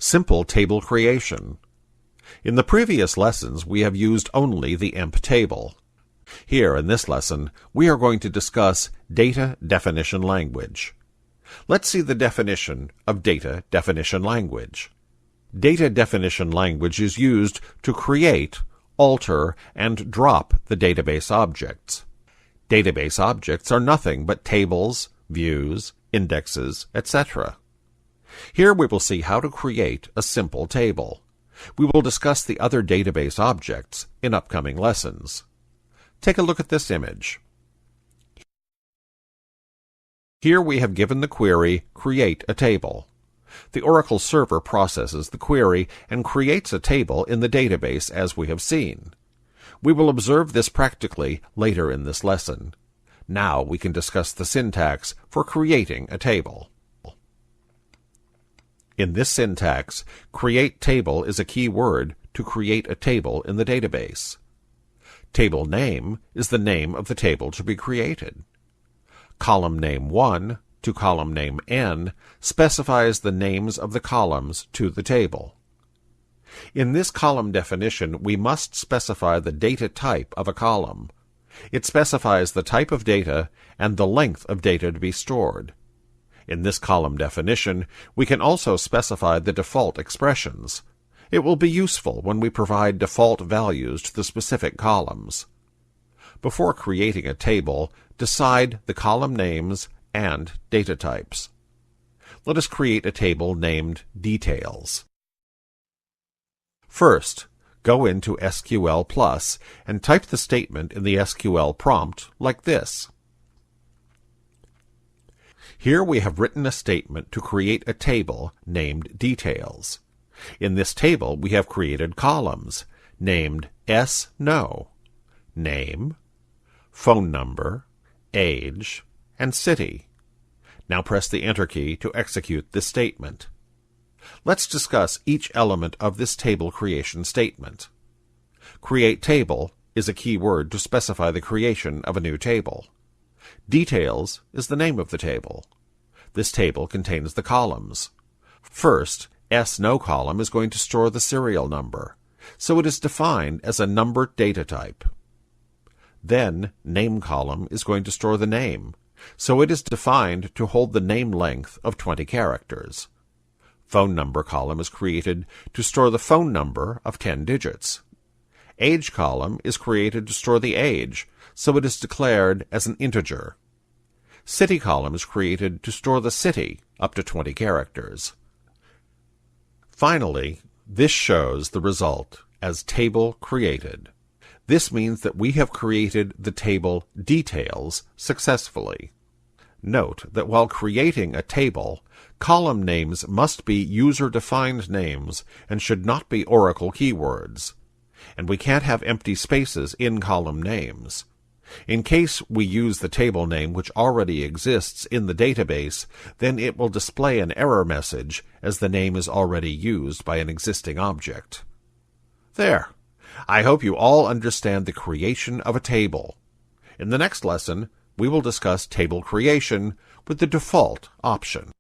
Simple table creation. In the previous lessons, we have used only the EMP table. Here in this lesson, we are going to discuss data definition language. Let's see the definition of data definition language. Data definition language is used to create, alter, and drop the database objects. Database objects are nothing but tables, views, indexes, etc. Here we will see how to create a simple table. We will discuss the other database objects in upcoming lessons. Take a look at this image. Here we have given the query, create a table. The Oracle server processes the query and creates a table in the database as we have seen. We will observe this practically later in this lesson. Now we can discuss the syntax for creating a table. In this syntax, create table is a key word to create a table in the database. Table name is the name of the table to be created. Column name 1 to column name n specifies the names of the columns to the table. In this column definition, we must specify the data type of a column. It specifies the type of data and the length of data to be stored. In this column definition, we can also specify the default expressions. It will be useful when we provide default values to the specific columns. Before creating a table, decide the column names and data types. Let us create a table named Details. First, go into SQL Plus and type the statement in the SQL prompt like this. Here we have written a statement to create a table named Details. In this table we have created columns named S/No, name, phone number, age, and city. Now press the Enter key to execute this statement. Let's discuss each element of this table creation statement. Create table is a key word to specify the creation of a new table. Details is the name of the table. This table contains the columns. First, S/No column is going to store the serial number, so it is defined as a numbered data type. Then, name column is going to store the name, so it is defined to hold the name length of 20 characters. Phone number column is created to store the phone number of 10 digits. Age column is created to store the age, so it is declared as an integer. City column is created to store the city up to 20 characters. Finally, this shows the result as table created. This means that we have created the table Details successfully. Note that while creating a table, column names must be user-defined names and should not be Oracle keywords. And we can't have empty spaces in column names. In case we use the table name which already exists in the database, then it will display an error message as the name is already used by an existing object. There. I hope you all understand the creation of a table. In the next lesson, we will discuss table creation with the default option.